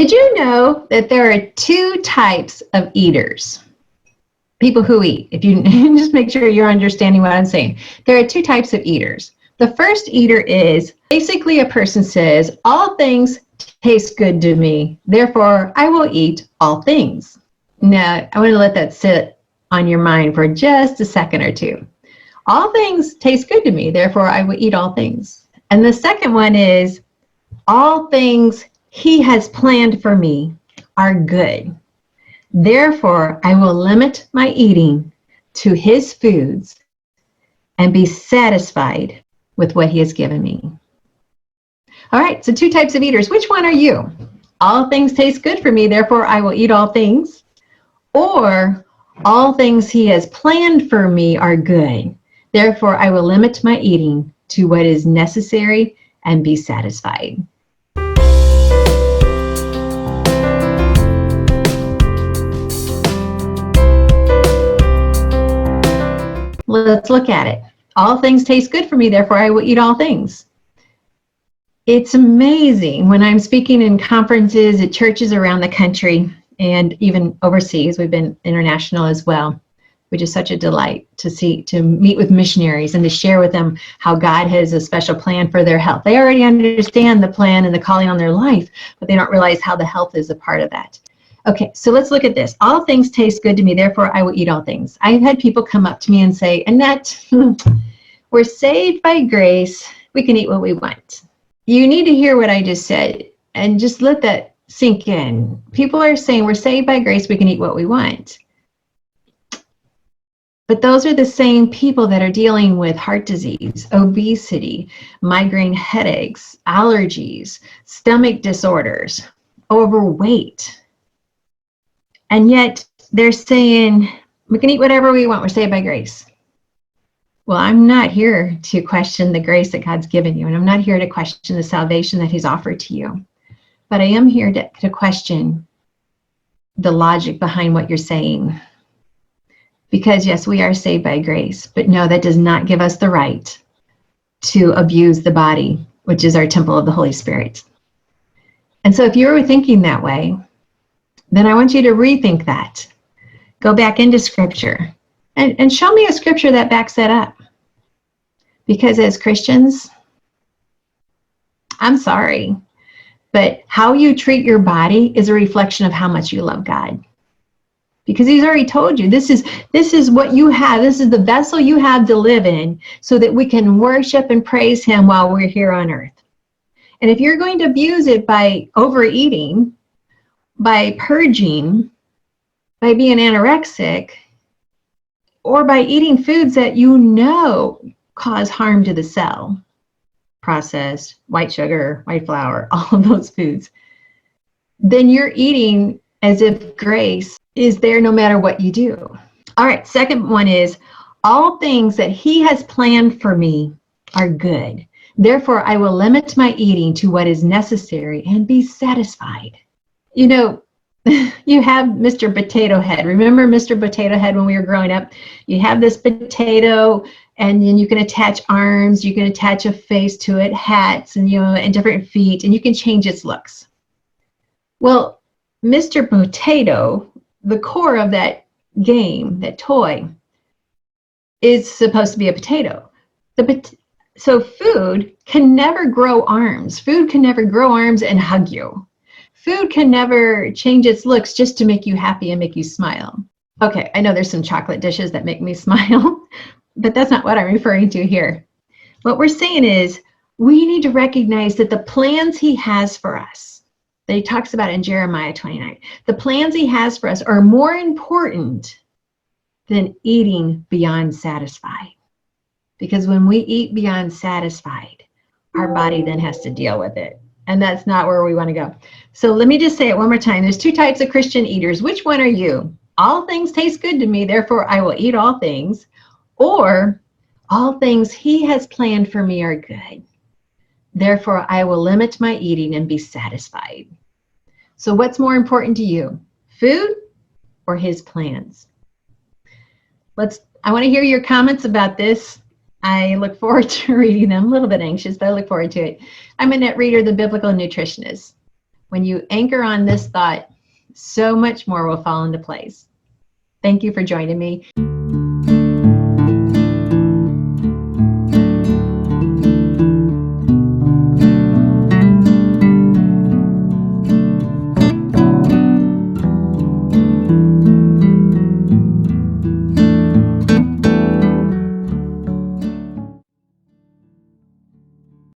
Did you know that there are two types of eaters? People who eat. If you just make sure you're understanding what I'm saying. There are two types of eaters. The first eater is basically a person says, all things taste good to me, therefore I will eat all things. Now, I want to let that sit on your mind for just a second or two. All things taste good to me, therefore I will eat all things. And the second one is, all things he has planned for me are good. Therefore, I will limit my eating to his foods and be satisfied with what he has given me. All right, so two types of eaters. Which one are you? All things taste good for me, therefore I will eat all things. Or all things he has planned for me are good. Therefore, I will limit my eating to what is necessary and be satisfied. Let's look at it. All things taste good for me, therefore I will eat all things. It's amazing when I'm speaking in conferences at churches around the country and even overseas. We've been international as well, which is such a delight to meet with missionaries and to share with them how God has a special plan for their health. They already understand the plan and the calling on their life, but they don't realize how the health is a part of that. Okay, so let's look at this. All things taste good to me, therefore I will eat all things. I've had people come up to me and say, Annette, we're saved by grace. We can eat what we want. You need to hear what I just said and just let that sink in. People are saying we're saved by grace. We can eat what we want. But those are the same people that are dealing with heart disease, obesity, migraine headaches, allergies, stomach disorders, overweight. And yet they're saying, we can eat whatever we want. We're saved by grace. Well, I'm not here to question the grace that God's given you. And I'm not here to question the salvation that he's offered to you. But I am here to question the logic behind what you're saying. Because yes, we are saved by grace. But no, that does not give us the right to abuse the body, which is our temple of the Holy Spirit. And so if you were thinking that way, then I want you to rethink that. Go back into Scripture and show me a Scripture that backs that up. Because as Christians, I'm sorry, but how you treat your body is a reflection of how much you love God. Because he's already told you, this is what you have. This is the vessel you have to live in so that we can worship and praise him while we're here on earth. And if you're going to abuse it by overeating, by purging, by being anorexic, or by eating foods that you know cause harm to the cell, processed, white sugar, white flour, all of those foods, then you're eating as if grace is there no matter what you do. All right, second one is, all things that he has planned for me are good. Therefore, I will limit my eating to what is necessary and be satisfied. You know, you have Mr. Potato Head. Remember Mr. Potato Head when we were growing up? You have this potato, and then you can attach arms, you can attach a face to it, hats, and and different feet, and you can change its looks. Well, Mr. Potato, the core of that game, that toy, is supposed to be a potato. So food can never grow arms. Food can never grow arms and hug you. Food can never change its looks just to make you happy and make you smile. Okay, I know there's some chocolate dishes that make me smile, but that's not what I'm referring to here. What we're saying is we need to recognize that the plans he has for us, that he talks about in Jeremiah 29, the plans he has for us are more important than eating beyond satisfied. Because when we eat beyond satisfied, our body then has to deal with it. And that's not where we want to go. So let me just say it one more time. There's two types of Christian eaters. Which one are you? All things taste good to me, therefore I will eat all things. Or all things he has planned for me are good. Therefore I will limit my eating and be satisfied. So what's more important to you? Food or his plans? I want to hear your comments about this. I look forward to reading them. A little bit anxious, but I look forward to it. I'm Annette Reeder, the Biblical Nutritionist. When you anchor on this thought, so much more will fall into place. Thank you for joining me.